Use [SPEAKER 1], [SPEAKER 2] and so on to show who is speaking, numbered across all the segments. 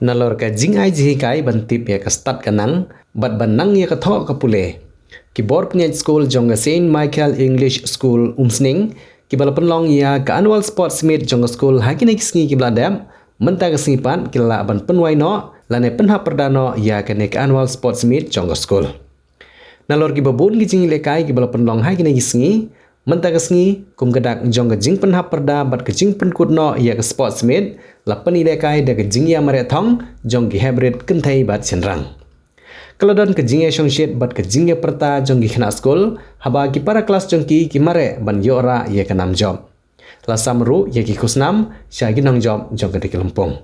[SPEAKER 1] nalor ka jing ai ji kai ban tip ya ka start kanang bat banang ya ka tho ka pule khubor pniat school jong Saint Michael English School umsning kibala penlong ya ka annual sports meet jong school hakini kisngi kibala dam menta ka singipan kila ban penwai no lane penha perdano ya ka ne ka annual sports meet jong school nalor ki babun ki jing lekai kibala penlong hakini kisngi menta ka singi kum gadak jong ka jing penha perda bat ka jing pen KUTNOH ya ka sports meet la pani lekai da ka jing ya mare thong jong ki hybrid kenthai bat chenrang Keladon ke jingya songshit bat ke jingya perta jonggi khana school haba ki para kelas jongki ki mare ban yora ye kanam job la samru ye ki khusnam syagi nong job jong ke kelempong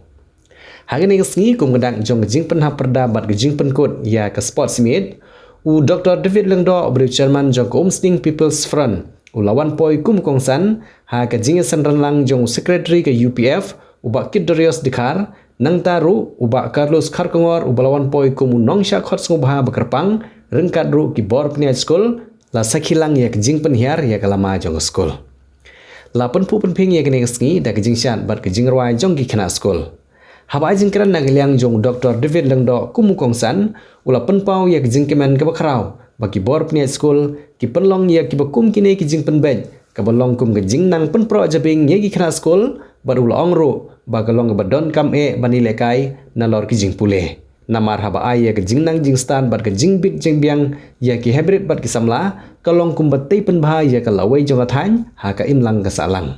[SPEAKER 1] hagani kesngi kum gedang jong jing penha perda bat ke jing penkut ya ke sports meet u Dr. David Lengdo beri chairman jong Umsting People's Front u WANPOI KONGSAN ha ke jingya sanranlang jong secretary ke UPF u bakit Darius Dikar nang taru ubak Carlos Kharkongor ubalawan poi kumu nongsha khot sngewbha bakerpang rengkat ru ki bor pniat school la sakhilang ya jing penhiar ya kalama jong school la penpu penping ya kene sngi da jing shat bat jing rwai jong ki khana school haba jing kran nagliang jong Dr. David Lengdo kumu kongsan ula penpau ya jing kemen ke bakrau bagi bor pniat school ki penlong ya ki bakum kine ki jing penbej ka balong kum ke jing nang penpro jabing ya ki khana school baru la ongru bagalong badon kam e bani lekai nalor ki jing pule namar haba ai ya ke jing nang jing stan bat ke jing bit jing biang ya ki hybrid bat ki samla kalong kum batei pen bha ya ka lawai jong athang ha ka imlang ka salang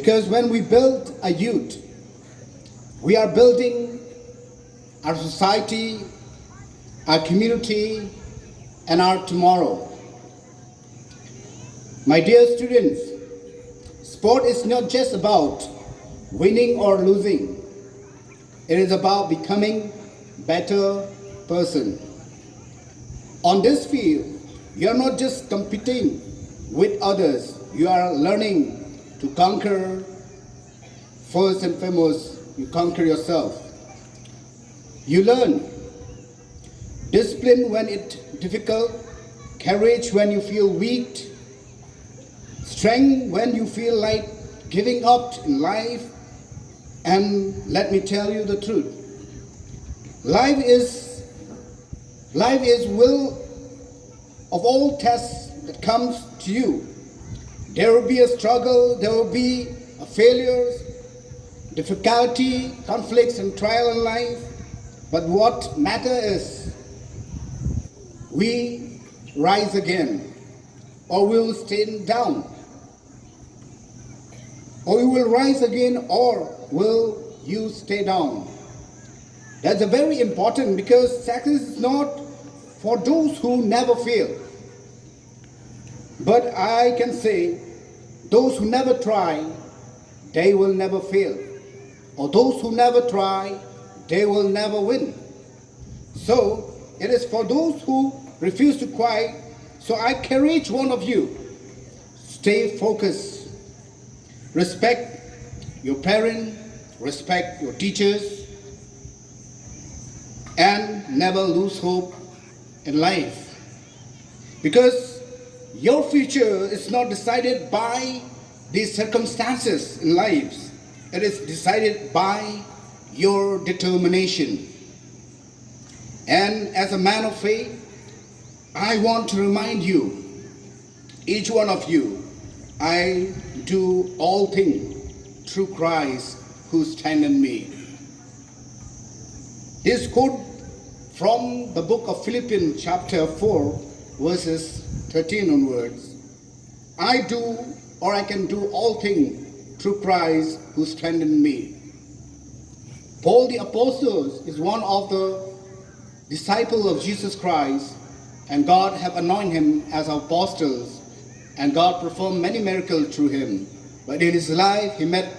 [SPEAKER 2] Because when we build a youth, we are building our society, our community, and our tomorrow. My dear students, sport is not just about winning or losing. It is about becoming better person. On this field, you are not just competing with others, you are learning to conquer. First and foremost, you conquer yourself. You learn discipline when it's difficult, courage when you feel weak, strength when you feel like giving up in life. And let me tell you the truth. Life is will of all tests that comes to you. There will be a struggle, there will be a failures, difficulty, conflicts, and trial in life. But what matters is we rise again, or we will stay down. Or you will rise again, or will you stay down? That's a very important, because success is not for those who never fail. But I can say, those who never try, they will never fail. Or those who never try, they will never win. So it is for those who refuse to quit. So I encourage one of you, stay focused. Respect your parents, respect your teachers, and never lose hope in life. Because your future is not decided by these circumstances in life. It is decided by your determination. And as a man of faith, I want to remind you, each one of you, I do all things through Christ who strengthens me. This quote from the book of Philippians chapter 4 verses 13 onwards. I do, or I can do all things through Christ who strengthens me. Paul the Apostle is one of the disciples of Jesus Christ, and God have anointed him as apostles, and God performed many miracles through him. But in his life, he met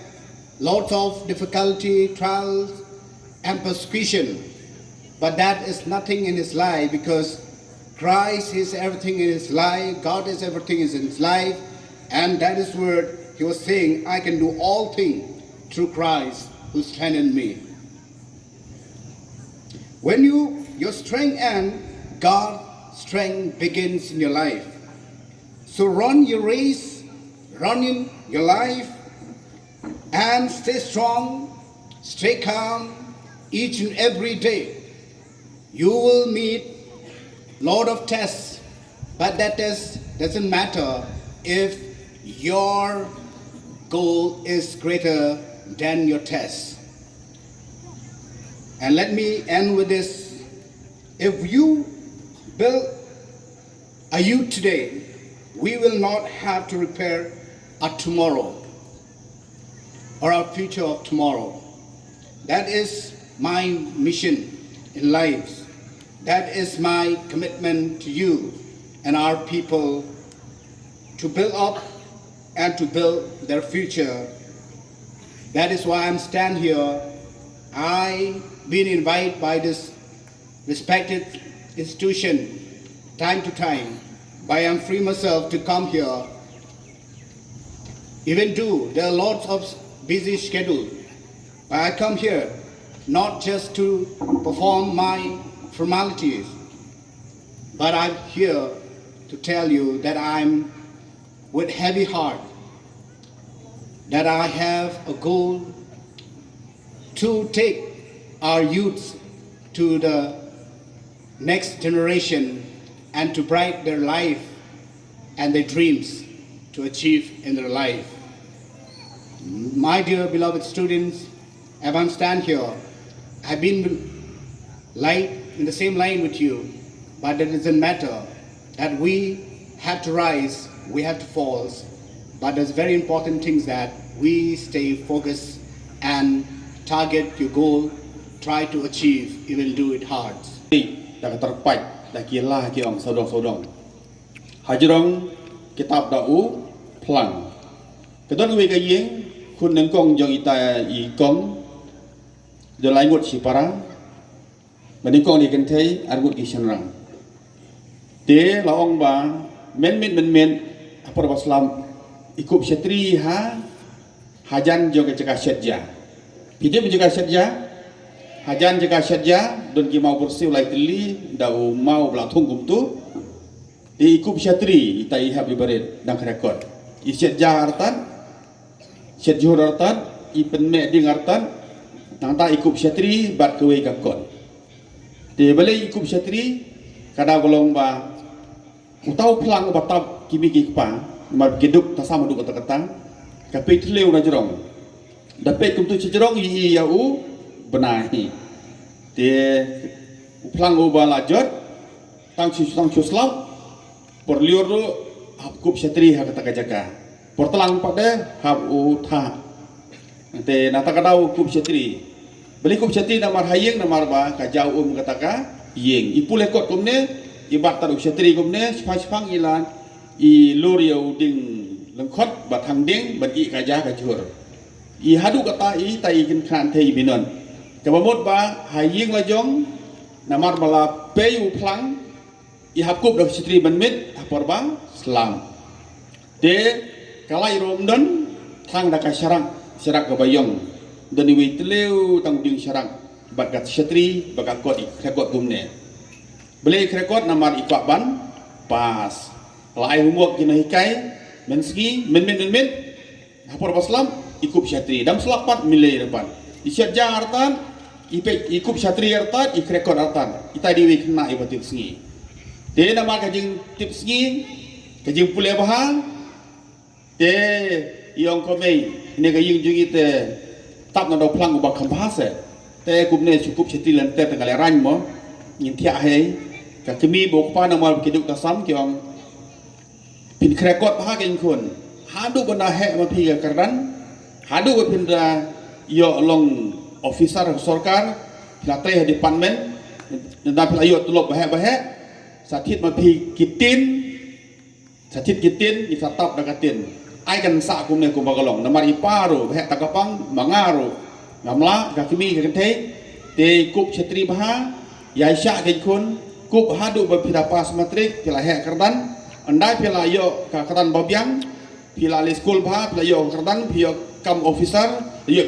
[SPEAKER 2] lots of difficulty, trials, and persecution. But that is nothing in his life, because Christ is everything in his life, God is everything in his life, and that is where he was saying, I can do all things through Christ who strengthens me. When your strength ends, God's strength begins in your life. So run your race, run in your life, and stay strong, stay calm each and every day. You will meet lot of tests, but that test doesn't matter if your goal is greater than your test. And let me end with this. If you build a youth today, we will not have to repair our tomorrow or our future of tomorrow. That is my mission in life. That is my commitment to you and our people, to build up and to build their future. That is why I'm stand here. I've been invited by this respected institution time to time, but I am free myself to come here. Even though there are lots of busy schedule, but I come here not just to perform my formalities, but I'm here to tell you that I'm with heavy heart, that I have a goal to take our youth to the next generation and to brighten their life and their dreams to achieve in their life. My dear beloved students, as I stand here, I've been in the same line with you, but it doesn't matter that we have to rise, we have to fall, but there's very important things that we stay focused and target your goal, try to achieve, even do it hard.
[SPEAKER 3] Dah terpai, dah kira ki ong sodong. Hajrong kitab dau plang. Kedon we kayeng kun nengkong jong ita I kong de lai ngot si para. Meningkong di kentai argut ki senrang. Te laong ba men apa Islam ikup syatri hajan jong cekak syadja. Pide menjaga syadja. Hajan jaga syadja don ki mau bersih ulai teli dau mau belatung kum tu di ikup syatri ita iha bibaret dang rekod I syadja artan syadjuhur artan I penmek ding artan nang ta ikup syatri bat kewe kakon di balai ikup syatri kada golong ba utau pelang batab kimi ki pa mar geduk ta sama duk kata kapit leu na jerong dapat kum tu jerong i ya u benai te plang u bala jot tang chu slap por liur tu hap kup syatri ha kata jaga por telang pada hap u tha te nata kadau kup syatri beli kup syatri namar hayeng namar ba ka jau kata ka yeng ipule kot kumne ibat tarup syatri kumne spang ilan i loriau ding lengkot batang ding bagi kaja kajur i hadu kata i tai kin khan thei binon kabamot ba hayeng la jong namar bala peyu plang i hakup dak syatri banmit apor ba selam te kalai romdon thang dak syarang syarak gabayong dan iwi teleu tang ding syarang bagat syatri bagat kot i krekot kumne beli krekot namar ikak ban pas lai humuk kena hikai menski men hapor baslam ikup syatri dam selapat milai depan isyat jang artan ikup syatri artan ikrekot artan ita diwi kena ibatik sengi te namar kajing tip sengi kajing pule bahang te iong komei ini kajing jungi te tap na do plang ubak kampase te kumne cukup syatri lan te tengale rany mo ngintia hei kami bok pa namal kiduk tasam kiong pin krekot ha ken kun hadu benda he ma pi kardan hadu be pinda yo long officer sarkar latih department dan pila yo tulop bahe satit ma pi kitin i satap dakatin ai kan sa kum ne kum bagalong namar iparu bahe takapang mangaru namla kakimi kan thei te kup chetri baha ya sya ken kun kup hadu bapila pas matrik pila he kardan andai pila yo ka kardan babyang pila le skul bha pila yo kardan pila kam officer yo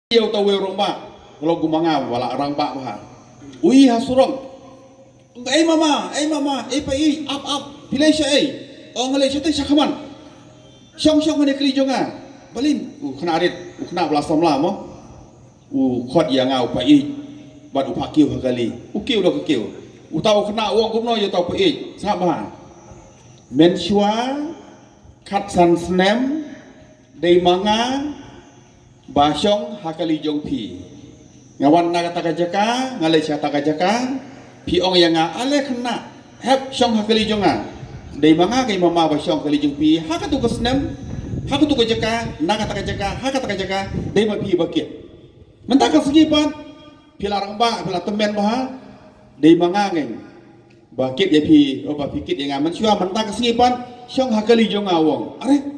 [SPEAKER 3] yo tawe romba lo gumanga wala rang ba ui hasurong mama pai up pilai syai ong le syai syakaman syong hane kli jonga balin khana arit khana belasam la mo khot yang au pai bat upakiu hakali ukiu do kiu utau khana wong kumno yo tau pai sabha men shua khat san snem dei manga ba syong hakali jong pi ngawan na kata jaka ngale cha ta jaka pi ong yang ale khna hep syong hakali jonga dei manga kai mama ba syong kali jong pi ha ka tu ka snem ha ka tu ka jaka na kata jaka ha kata jaka dei ma pi bakit mentaka segi pan pilarang ba pila temen ba dei manga ngeng bakit ya pi oba pikit yang man syua mentaka segi pan syong hakali jonga wong are